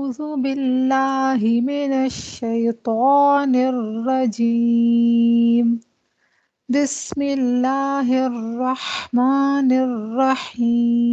أعوذ بالله من الشيطان الرجيم بسم الله الرحمن الرحيم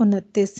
29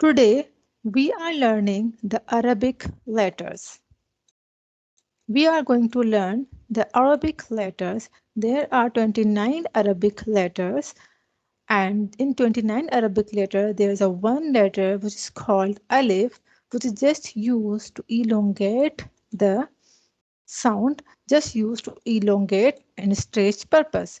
Today we are learning the Arabic letters. We are going to learn the Arabic letters. There are 29 Arabic letters, and in 29 Arabic letters there is a one letter which is called alif, which is just used to elongate the sound, just used to elongate and stretch purpose.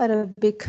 Arabic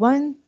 1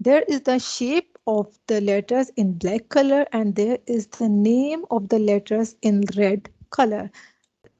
There is the shape of the letters in black color and there is the name of the letters in red color.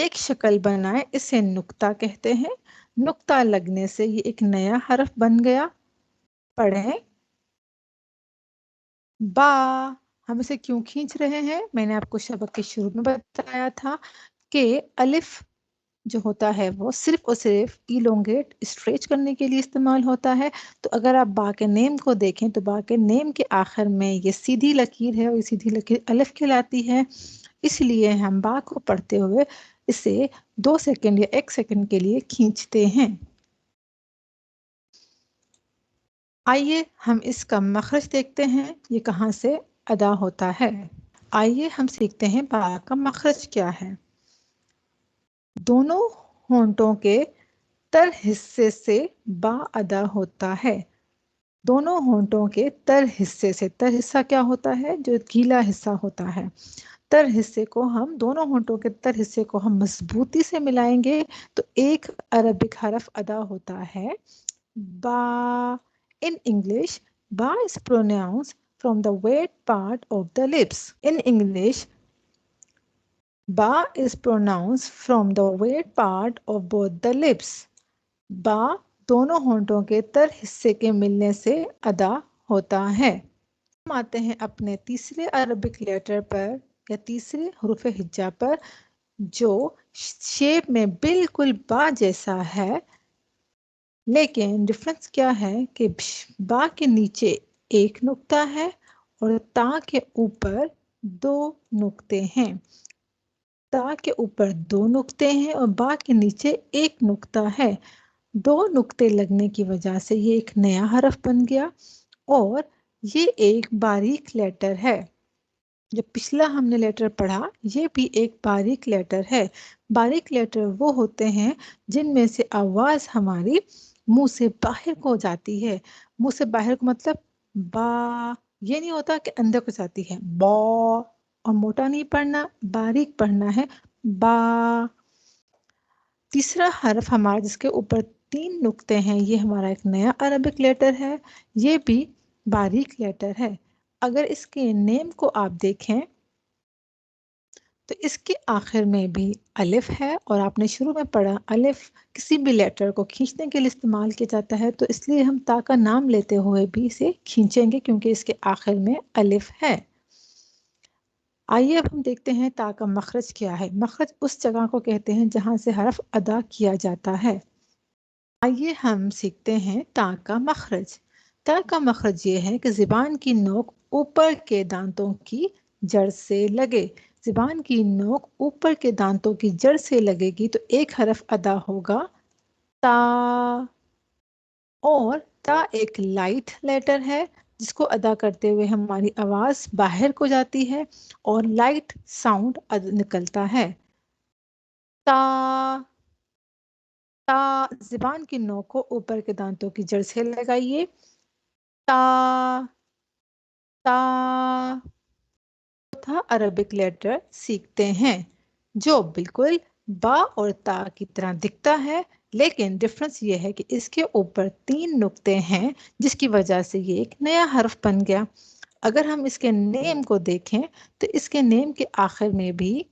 ایک شکل بنائے، اسے نقطہ کہتے ہیں. نقطہ لگنے سے یہ ایک نیا حرف بن گیا. پڑھیں با. ہم اسے کیوں کھینچ رہے ہیں؟ میں نے آپ کو سبق کے شروع میں بتایا تھا کہ الف جو ہوتا ہے وہ صرف اور صرف ایلونگیٹ اسٹریچ کرنے کے لیے استعمال ہوتا ہے. تو اگر آپ با کے نیم کو دیکھیں تو با کے نیم کے آخر میں یہ سیدھی لکیر ہے اور یہ سیدھی لکیر الف کہلاتی ہے. اس لیے ہم با کو پڑھتے ہوئے اسے 2 سیکنڈ یا 1 سیکنڈ کے لیے کھینچتے ہیں. آئیے ہم اس کا مخرج دیکھتے ہیں، یہ کہاں سے ادا ہوتا ہے. آئیے ہم سیکھتے ہیں با کا مخرج کیا ہے. دونوں ہونٹوں کے تر حصے سے با ادا ہوتا ہے. دونوں ہونٹوں کے تر حصے سے، تر حصہ کیا ہوتا ہے؟ جو گیلا حصہ ہوتا ہے. تر حصے کو ہم، دونوں ہونٹوں کے تر حصے کو ہم مضبوطی سے ملائیں گے تو ایک عربک حرف ادا ہوتا ہے با. In English, ba is pronounced from the wet part of the lips. In English, ba is pronounced from the wet part of both the lips. با دونوں ہونٹوں کے تر حصے کے ملنے سے ادا ہوتا ہے. ہم آتے ہیں اپنے تیسرے عربک لیٹر پر یا تیسرے حروف ہجا پر جو شیپ میں بالکل با جیسا ہے، لیکن ڈفرنس کیا ہے کہ با کے نیچے ایک نقطہ ہے اور تا کے اوپر 2 نقطے ہیں. تا کے اوپر 2 نقطے ہیں اور با کے نیچے ایک نقطہ ہے. 2 نقطے لگنے کی وجہ سے یہ ایک نیا حرف بن گیا اور یہ ایک باریک لیٹر ہے. جو پچھلا ہم نے لیٹر پڑھا یہ بھی ایک باریک لیٹر ہے. باریک لیٹر وہ ہوتے ہیں جن میں سے آواز ہماری منہ سے باہر کو جاتی ہے. منہ سے باہر کو مطلب با، یہ نہیں ہوتا کہ اندر کو جاتی ہے. با اور موٹا نہیں پڑھنا، باریک پڑھنا ہے با. تیسرا حرف ہمارا جس کے اوپر 3 نقطے ہیں، یہ ہمارا ایک نیا عربک لیٹر ہے. یہ بھی باریک لیٹر ہے. اگر اس کے نیم کو آپ دیکھیں تو اس کے آخر میں بھی الف ہے اور آپ نے شروع میں پڑھا الف کسی بھی لیٹر کو کھینچنے کے لیے استعمال کیا جاتا ہے، تو اس لیے ہم تا کا نام لیتے ہوئے بھی اسے کھینچیں گے کیونکہ اس کے آخر میں الف ہے. آئیے اب ہم دیکھتے ہیں تا کا مخرج کیا ہے. مخرج اس جگہ کو کہتے ہیں جہاں سے حرف ادا کیا جاتا ہے. آئیے ہم سیکھتے ہیں تا کا مخرج. تا کا مخرج یہ ہے کہ زبان کی نوک اوپر کے دانتوں کی جڑ سے لگے. زبان کی نوک اوپر کے دانتوں کی جڑ سے لگے گی تو ایک حرف ادا ہوگا تا. اور تا ایک لائٹ لیٹر ہے جس کو ادا کرتے ہوئے ہماری آواز باہر کو جاتی ہے اور لائٹ ساؤنڈ نکلتا ہے. تا. تا زبان کی نوک کو اوپر کے دانتوں کی جڑ سے لگائیے. تا. تا. چوتھا عربک لیٹر سیکھتے ہیں جو بالکل با اور تا کی طرح دکھتا ہے، لیکن ڈفرنس یہ ہے کہ اس کے اوپر 3 نقطے ہیں جس کی وجہ سے یہ ایک نیا حرف بن گیا. اگر ہم اس کے نیم کو دیکھیں تو اس کے نیم کے آخر میں بھی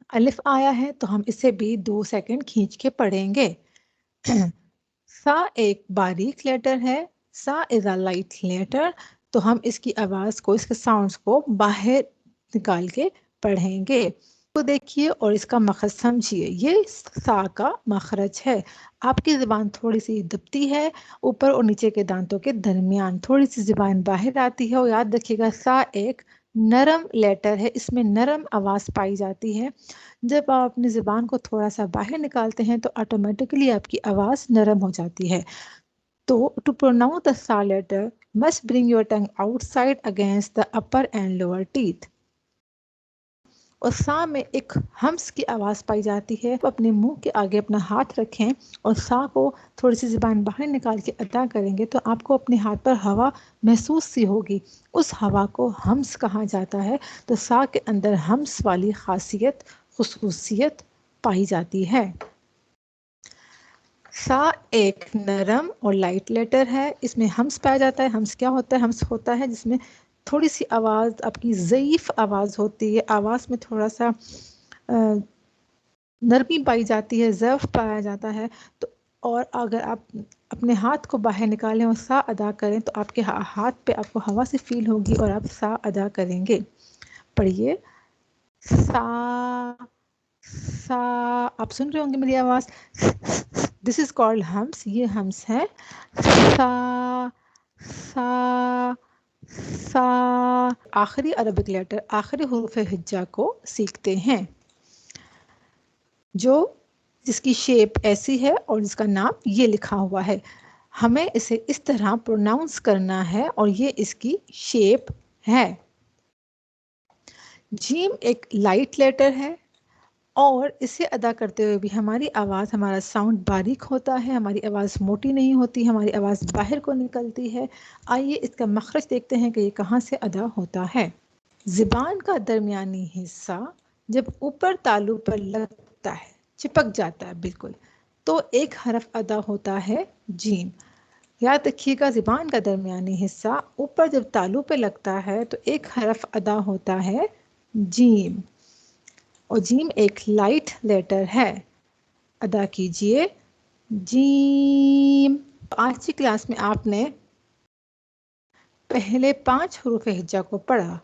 الف آیا ہے تو ہم اسے بھی 2 سیکنڈ کھینچ کے پڑھیں گے. سا ایک باریک لیٹر ہے. سا از اے لائٹ لیٹر. تو ہم اس کی آواز کو، اس کے ساؤنڈز کو باہر نکال کے پڑھیں گے. تو دیکھیے اور اس کا مخرج سمجھیے. یہ سا کا مخرج ہے. آپ کی زبان تھوڑی سی دبتی ہے، اوپر اور نیچے کے دانتوں کے درمیان تھوڑی سی زبان باہر آتی ہے. اور یاد رکھیے گا سا ایک نرم لیٹر ہے، اس میں نرم آواز پائی جاتی ہے. جب آپ اپنی زبان کو تھوڑا سا باہر نکالتے ہیں تو آٹومیٹکلی آپ کی آواز نرم ہو جاتی ہے. تو to pronounce the sa letter must bring your tongue outside against the upper and lower teeth. اور سا میں ایک ہمس کی آواز پائی جاتی ہے. اپنے منہ کے آگے اپنا ہاتھ رکھیں اور سا کو تھوڑی سی زبان باہر نکال کے ادا کریں گے تو آپ کو اپنے ہاتھ پر ہوا محسوس سی ہوگی. اس ہوا کو ہمس کہا جاتا ہے. تو سا کے اندر ہمس والی خصوصیت پائی جاتی ہے. سا ایک نرم اور لائٹ لیٹر ہے. اس میں ہمس پایا جاتا ہے. ہمس کیا ہوتا ہے؟ ہمس ہوتا ہے جس میں تھوڑی سی آواز، آپ کی ضعیف آواز ہوتی ہے، آواز میں تھوڑا سا نرمی پائی جاتی ہے، ضعف پایا جاتا ہے. تو اور اگر آپ اپنے ہاتھ کو باہر نکالیں اور سا ادا کریں تو آپ کے ہاتھ پہ آپ کو ہوا سے فیل ہوگی اور آپ سا ادا کریں گے. پڑھیے سا سا. آپ سن رہے ہوں گے میری آواز. دس از کالڈ ہمس. یہ ہمس ہے. سا سا سا. آخری عربک لیٹر، آخری حروف ہجا کو سیکھتے ہیں، جس کی شیپ ایسی ہے اور جس کا نام یہ لکھا ہوا ہے. ہمیں اسے اس طرح پروناؤنس کرنا ہے اور یہ اس کی شیپ ہے. جیم ایک لائٹ لیٹر ہے اور اسے ادا کرتے ہوئے بھی ہماری آواز، ہمارا ساؤنڈ باریک ہوتا ہے، ہماری آواز موٹی نہیں ہوتی، ہماری آواز باہر کو نکلتی ہے. آئیے اس کا مخرج دیکھتے ہیں کہ یہ کہاں سے ادا ہوتا ہے. زبان کا درمیانی حصہ جب اوپر تالو پر لگتا ہے، چپک جاتا ہے بالکل، تو ایک حرف ادا ہوتا ہے جیم. یاد رکھیے گا، زبان کا درمیانی حصہ اوپر جب تالو پہ لگتا ہے تو ایک حرف ادا ہوتا ہے جیم، اور جیم ایک لائٹ لیٹر ہے. ادا کیجئے جیم. آج کی کلاس میں آپ نے پہلے 5 حروف ہجا کو پڑھا.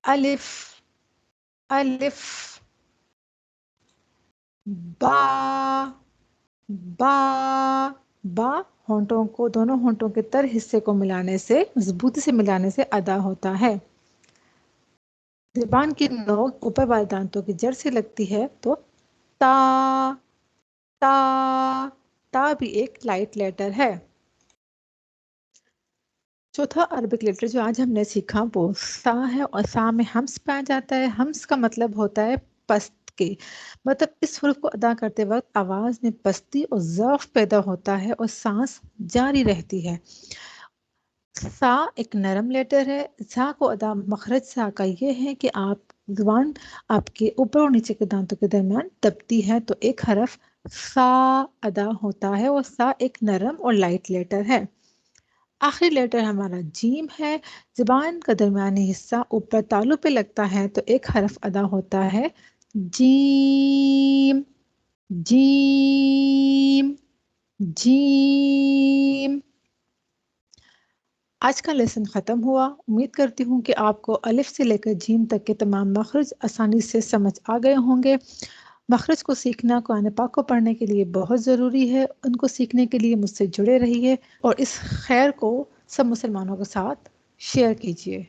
الف، الف، با، با. با ہونٹوں کو، دونوں ہونٹوں کے تر حصے کو ملانے سے، مضبوطی سے ملانے سے ادا ہوتا ہے. زبان کی نوک اوپر والے دانتوں کی جڑ سے لگتی ہے تو تا. تا. تا بھی ایک لائٹ لیٹر ہے. چوتھا عربک لیٹر جو آج ہم نے سیکھا وہ سا ہے، اور سا میں ہمس پایا جاتا ہے. ہمس کا مطلب ہوتا ہے پست کے، مطلب اس حرف کو ادا کرتے وقت آواز میں پستی اور ضعف پیدا ہوتا ہے اور سانس جاری رہتی ہے. سا ایک نرم لیٹر ہے. سا کو ادا مخرج سا کا یہ ہے کہ زبان آپ کے اوپر اور نیچے کے دانتوں کے درمیان دبتی ہے تو ایک حرف سا ادا ہوتا ہے، اور سا ایک نرم اور لائٹ لیٹر ہے. آخری لیٹر ہمارا جیم ہے. زبان کا درمیانی حصہ اوپر تالو پہ لگتا ہے تو ایک حرف ادا ہوتا ہے جیم، جیم، جیم. آج کا لیسن ختم ہوا. امید کرتی ہوں کہ آپ کو الف سے لے کر جیم تک کے تمام مخرج آسانی سے سمجھ آ گئے ہوں گے. مخرج کو سیکھنا قرآن پاک کو پڑھنے کے لیے بہت ضروری ہے. ان کو سیکھنے کے لیے مجھ سے جڑے رہیے اور اس خیر کو سب مسلمانوں کے ساتھ شیئر کیجیے.